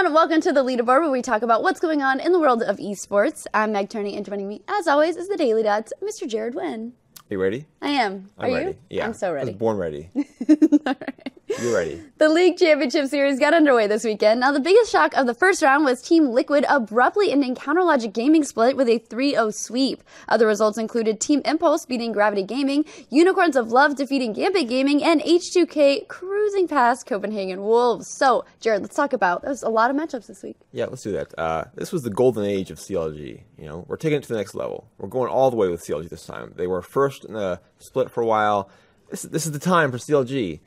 everyone, welcome to the Leaderboard, where we talk about what's going on in the world of esports. I'm Meg Turney, and joining me, as always, is the Daily Dot's Mr. Jared Wynne. Are you ready? I am. Are you? Ready. Yeah. I'm so ready. I was born ready. All right. You're ready. The League Championship Series got underway this weekend. Now, the biggest shock of the first round was Team Liquid abruptly ending Counterlogic Gaming split with a 3-0 sweep. Other results included Team Impulse beating Gravity Gaming, Unicorns of Love defeating Gambit Gaming, and H2K cruising past Copenhagen Wolves. So, Jared, let's talk about, there's a lot of matchups this week. Yeah, let's do that. This was the golden age of CLG. You know, we're taking it to the next level. We're going all the way with CLG this time. They were first in the split for a while. This is the time for CLG.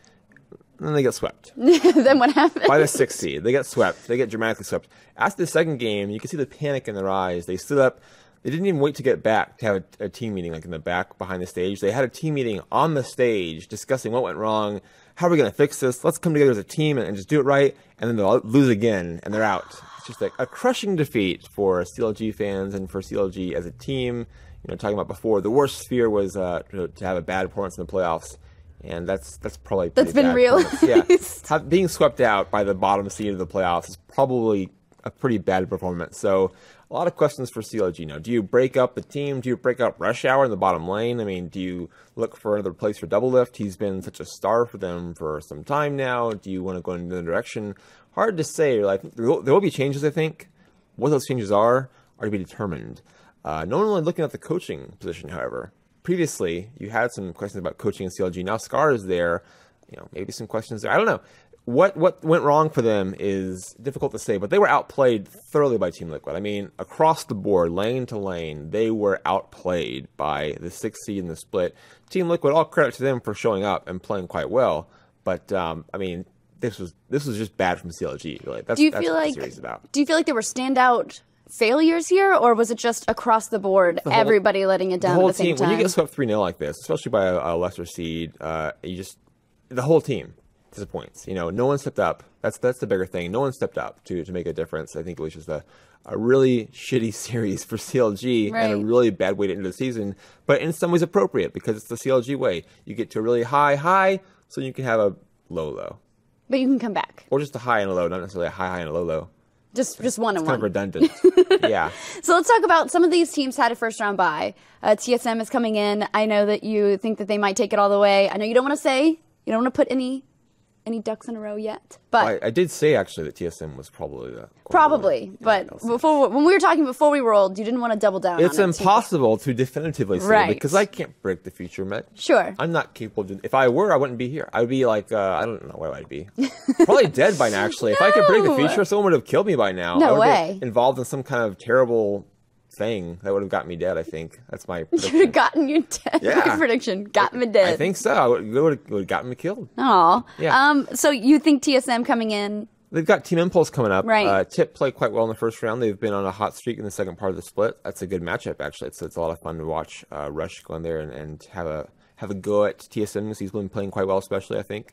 And then they get swept. Then what happened? By the 6th seed. They get swept. They get dramatically swept. After the second game, you can see the panic in their eyes. They stood up. They didn't even wait to get back to have a team meeting, like in the back behind the stage. They had a team meeting on the stage discussing what went wrong. How are we going to fix this? Let's come together as a team and just do it right. And then they'll lose again, and they're out. It's just like a crushing defeat for CLG fans and for CLG as a team. You know, talking about before, the worst fear was to have a bad performance in the playoffs. And that's probably that's been realized. Yeah, being swept out by the bottom seed of the playoffs is probably a pretty bad performance. So a lot of questions for CLG now. Do you break up the team? Do you break up Rush Hour in the bottom lane? I mean, do you look for another place for Doublelift? He's been such a star for them for some time now. Do you want to go in another direction? Hard to say. Like, there will be changes, I think. What those changes are to be determined. No one really looking at the coaching position, however. Previously, you had some questions about coaching in CLG. Now Scar is there. You know, maybe some questions there. I don't know. What went wrong for them is difficult to say, but they were outplayed thoroughly by Team Liquid. I mean, across the board, lane to lane, they were outplayed by the 6th seed in the split. Team Liquid, all credit to them for showing up and playing quite well. But I mean, this was just bad from CLG. Really. That's what the series is about. Do you feel like there were standout failures here, or was it just across the board, everybody letting it down at the same time? When you get swept 3-0 like this, especially by a lesser seed, the whole team disappoints. You know, no one stepped up. That's the bigger thing. No one stepped up to make a difference. I think it was just a really shitty series for CLG, right, and a really bad way to end the season, but in some ways appropriate because it's the CLG way. You get to a really high, so you can have a low. But you can come back. Or just a high and a low, not necessarily a high and a low. Just one and one. Kind of redundant. Yeah. So let's talk about some of these teams had a first round bye. TSM is coming in. I know that you think that they might take it all the way. I know you don't want to say, you don't want to put any ducks in a row yet. But well, I did say actually that TSM was probably the but when we were talking before we rolled, you didn't want to double down. It's impossible to definitively say, right, because I can't break the future, Meg. Sure. I'm not capable of. If I were, I wouldn't be here. I would be like I don't know where I'd be. Probably dead by now. Actually, if I could break the future, someone would have killed me by now. No I would way. Be involved in some kind of terrible thing that would have got me dead. I think that's my prediction. You would have gotten you dead. Yeah. My prediction got me dead. I think so. It would have gotten me killed. Oh. Yeah. So you think TSM coming in? They've got Team Impulse coming up. Right. Tip played quite well in the first round. They've been on a hot streak in the second part of the split. That's a good matchup, actually. It's a lot of fun to watch Rush go in there and have a go at TSM, because he's been playing quite well, especially, I think.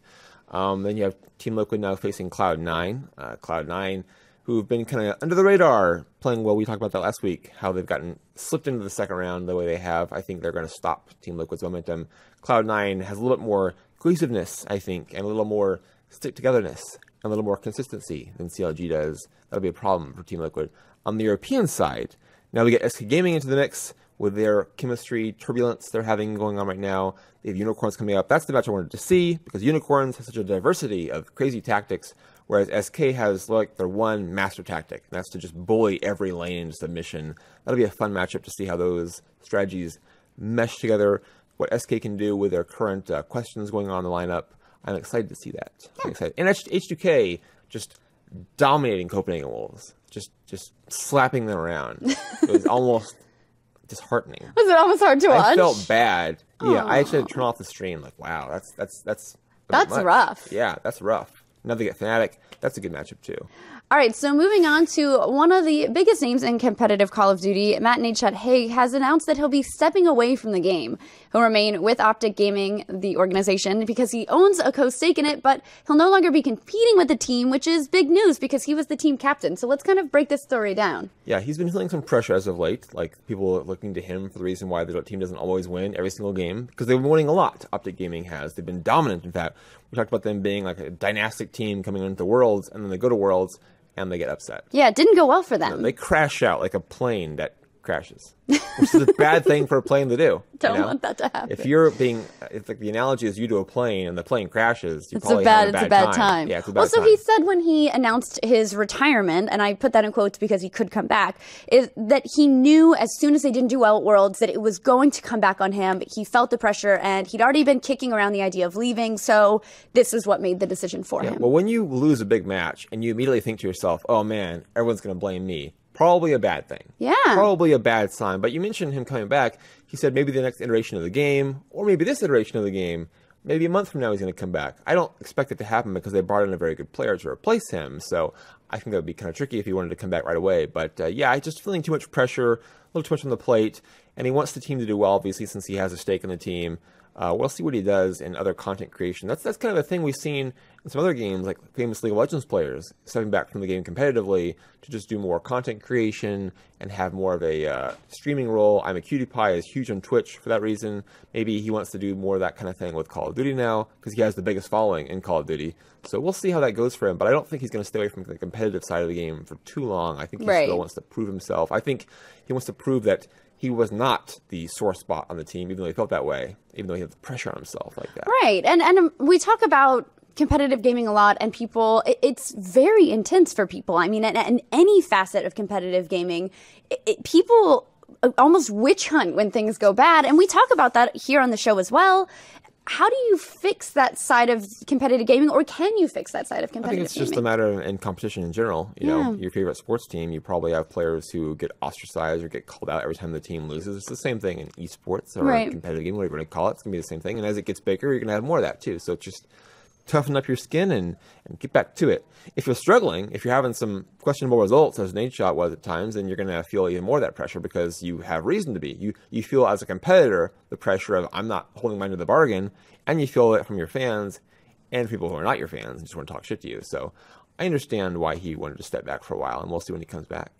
Then you have Team Liquid now facing Cloud9. Cloud9, who've been kind of under the radar, playing well. We talked about that last week, how they've gotten slipped into the second round the way they have. I think they're going to stop Team Liquid's momentum. Cloud9 has a little bit more cohesiveness, I think, and a little more stick-togetherness, and a little more consistency than CLG does. That'll be a problem for Team Liquid. On the European side, now we get SK Gaming into the mix with their chemistry turbulence they're having going on right now. They have Unicorns coming up. That's the match I wanted to see, because Unicorns has such a diversity of crazy tactics, whereas SK has like their one master tactic, and that's to just bully every lane into submission. That'll be a fun matchup to see how those strategies mesh together, what SK can do with their current questions going on in the lineup. I'm excited to see that. I'm excited. And H2K just dominating Copenhagen Wolves, just slapping them around. It was almost disheartening. Was it almost hard to watch? I felt bad. Aww. Yeah, I actually had to turn off the stream. Like, wow, that's rough. Yeah, that's rough. Now they get Fnatic. That's a good matchup too. All right, so moving on to one of the biggest names in competitive Call of Duty, NaDeSHoT has announced that he'll be stepping away from the game. He'll remain with OpTic Gaming, the organization, because he owns a co-stake in it, but he'll no longer be competing with the team, which is big news because he was the team captain. So let's kind of break this story down. Yeah, he's been feeling some pressure as of late, like people are looking to him for the reason why the team doesn't always win every single game, because they've been winning a lot. OpTic Gaming has. They've been dominant, in fact. We talked about them being like a dynastic team coming into Worlds, and then they go to Worlds, and they get upset. Yeah, it didn't go well for them. They crash out like a plane that crashes, which is a bad thing for a plane to do. Don't want that to happen. If like the analogy is you to a plane and the plane crashes, you probably it's have a bad time. Yeah, it's a bad time. Also, he said when he announced his retirement, and I put that in quotes because he could come back, is that he knew as soon as they didn't do well at Worlds that it was going to come back on him. He felt the pressure, and he'd already been kicking around the idea of leaving, so this is what made the decision for him. Well, when you lose a big match and you immediately think to yourself, oh man, everyone's going to blame me, probably a bad thing. Yeah. Probably a bad sign. But you mentioned him coming back. He said maybe the next iteration of the game, or maybe this iteration of the game, maybe a month from now he's going to come back. I don't expect it to happen because they brought in a very good player to replace him. So I think that would be kind of tricky if he wanted to come back right away. But yeah, I just feeling too much pressure, a little too much on the plate. And he wants the team to do well, obviously, since he has a stake in the team. We'll see what he does in other content creation. That's kind of a thing we've seen in some other games, like famous League of Legends players stepping back from the game competitively to just do more content creation and have more of a streaming role. I'm a PewDiePie is huge on Twitch for that reason. Maybe he wants to do more of that kind of thing with Call of Duty now because he has the biggest following in Call of Duty. So we'll see how that goes for him. But I don't think he's going to stay away from the competitive side of the game for too long. I think he still wants to prove himself. I think he wants to prove that he was not the sore spot on the team, even though he felt that way, even though he had the pressure on himself like that. Right. And we talk about competitive gaming a lot, and people, it's very intense for people. I mean, in any facet of competitive gaming, people almost witch hunt when things go bad. And we talk about that here on the show as well. How do you fix that side of competitive gaming, or can you fix that side of competitive gaming? I think it's just a matter of in competition in general. You know, your favorite sports team, you probably have players who get ostracized or get called out every time the team loses. It's the same thing in esports or competitive gaming, whatever you want to call it. It's going to be the same thing. And as it gets bigger, you're going to have more of that too. So just toughen up your skin and get back to it. If you're struggling, if you're having some questionable results, as NaDeSHoT was at times, then you're going to feel even more of that pressure because you have reason to be. You feel as a competitor the pressure of I'm not holding mine to the bargain, and you feel it from your fans and people who are not your fans and just want to talk shit to you. So I understand why he wanted to step back for a while, and we'll see when he comes back.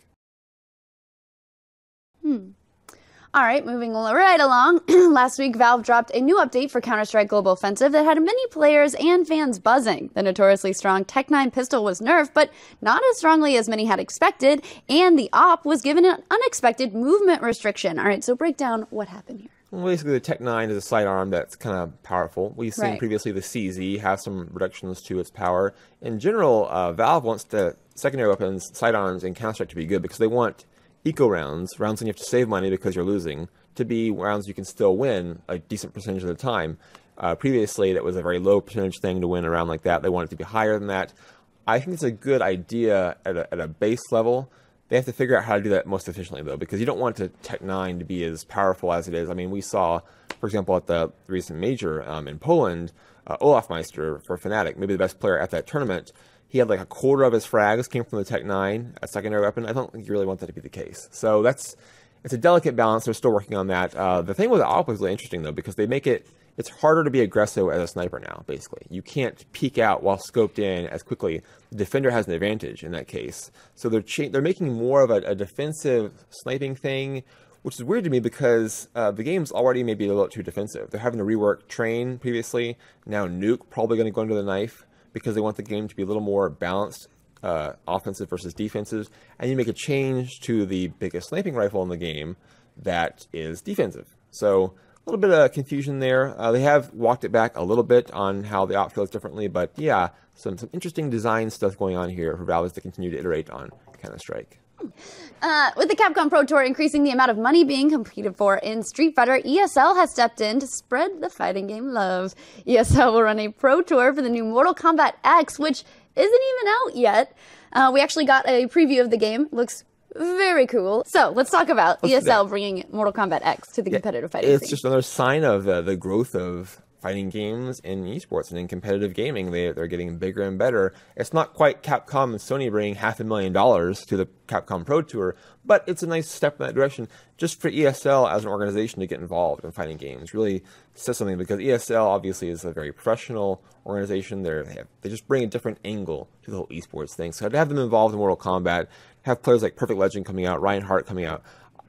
All right, moving right along. Last week, Valve dropped a new update for Counter-Strike Global Offensive that had many players and fans buzzing. The notoriously strong Tech-9 pistol was nerfed, but not as strongly as many had expected, and the op was given an unexpected movement restriction. All right, so break down what happened here. Well, basically, the Tech-9 is a sidearm that's kind of powerful. We've seen previously the CZ have some reductions to its power. In general, Valve wants the secondary weapons, sidearms, and Counter-Strike to be good because they want eco rounds when you have to save money because you're losing, to be rounds you can still win a decent percentage of the time. Previously, that was a very low percentage thing to win a round like that. They want it to be higher than that. I think it's a good idea at a base level. They have to figure out how to do that most efficiently, though, because you don't want the Tech-9 to be as powerful as it is. I mean, we saw, for example, at the recent major in Poland, Olaf Meister for Fnatic, maybe the best player at that tournament. He had like a quarter of his frags came from the Tech-9, a secondary weapon. I don't think you really want that to be the case. So it's a delicate balance. They're still working on that. The thing with the op is really interesting, though, because they make it's harder to be aggressive as a sniper now, basically. You can't peek out while scoped in as quickly. The defender has an advantage in that case. So they're making more of a defensive sniping thing, which is weird to me because the game's already maybe a little too defensive. They're having to rework Train previously. Now Nuke probably going to go into the knife, because they want the game to be a little more balanced, offensive versus defensive, and you make a change to the biggest sniping rifle in the game that is defensive. So a little bit of confusion there. They have walked it back a little bit on how the op feels differently, but yeah, some interesting design stuff going on here for Valve to continue to iterate on Counter-Strike. With the Capcom Pro Tour increasing the amount of money being competed for in Street Fighter, ESL has stepped in to spread the fighting game love. ESL will run a Pro Tour for the new Mortal Kombat X, which isn't even out yet. We actually got a preview of the game. Looks very cool. So let's talk about ESL bringing Mortal Kombat X to the competitive fighting scene. It's just another sign of the growth of fighting games in esports and in competitive gaming. They're getting bigger and better. It's not quite Capcom and Sony bringing $500,000 to the Capcom Pro Tour, but it's a nice step in that direction just for ESL as an organization to get involved in fighting games. Really says something because ESL obviously is a very professional organization. They just bring a different angle to the whole esports thing. So to have them involved in Mortal Kombat, have players like Perfect Legend coming out, Ryan Hart coming out.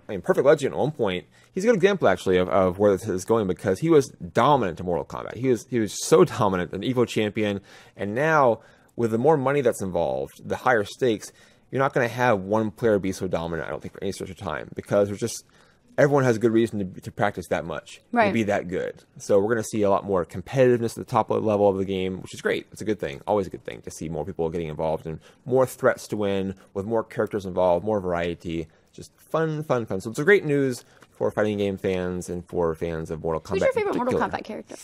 I mean, Perfect Legend at one point, he's a good example, actually, of where this is going because he was dominant in Mortal Kombat. He was so dominant, an Evo champion, and now with the more money that's involved, the higher stakes, you're not going to have one player be so dominant, I don't think, for any stretch of time, because there's just, everyone has a good reason to practice that much, to be that good. So we're going to see a lot more competitiveness at the top level of the game, which is great. It's a good thing, always a good thing to see more people getting involved and more threats to win with more characters involved, more variety. Just fun. So it's a great news for fighting game fans and for fans of Mortal Kombat. Who's your favorite Mortal Kombat character?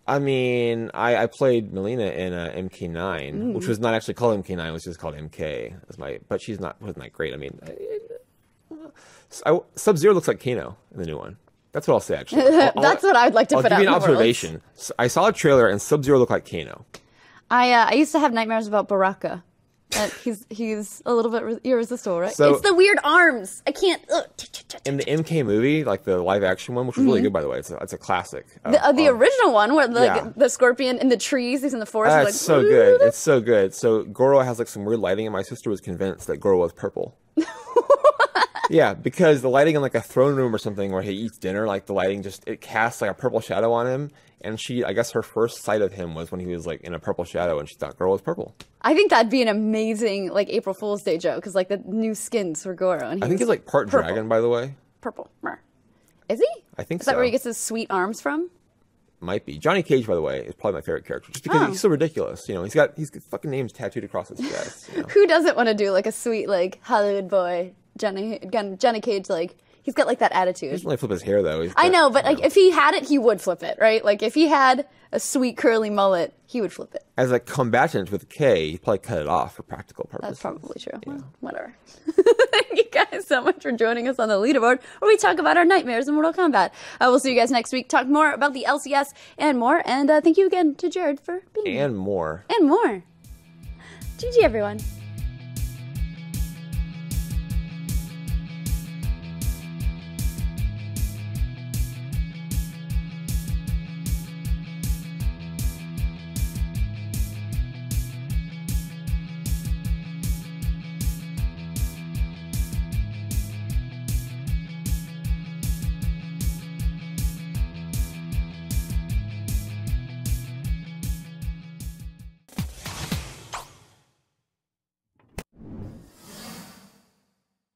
I mean, I played Melina in MK9, which was not actually called MK9, it was just called MK. But she's wasn't that great. I mean, Sub-Zero looks like Kano in the new one. That's what I'll say, actually. That's what I would like to put out. I'll give you an observation. So I saw a trailer, and Sub-Zero looked like Kano. I used to have nightmares about Baraka. That he's a little bit irresistible, right? So, it's the weird arms. I can't. In the MK movie, like the live action one, which was really good, by the way, it's a classic. The original one, where the scorpion in the trees, he's in the forest. It's so good. It's so good. So Goro has like some weird lighting, and my sister was convinced that Goro was purple. Yeah, because the lighting in like a throne room or something where he eats dinner, like the lighting it casts like a purple shadow on him. And I guess her first sight of him was when he was like in a purple shadow, and she thought Goro was purple. I think that'd be an amazing like April Fool's Day joke, because like the new skins for Goro. And I think he's like part purple. Dragon, by the way. Purple. Is he? I think so. Is that where he gets his sweet arms from? Might be. Johnny Cage, by the way, is probably my favorite character, just because he's so ridiculous. You know, he's got fucking names tattooed across his chest. You know? Who doesn't want to do like a sweet like Hollywood boy Johnny Cage like? He's got like that attitude. He doesn't really flip his hair though. I know, but like if he had it, he would flip it, right? Like if he had a sweet curly mullet, he would flip it. As a combatant with K, he'd probably cut it off for practical purposes. That's probably true. Yeah. Well, whatever. Thank you guys so much for joining us on the Leaderboard, where we talk about our nightmares in Mortal Kombat. We'll see you guys next week. Talk more about the LCS and more. And thank you again to Jared for being here. And more. And more. GG, everyone.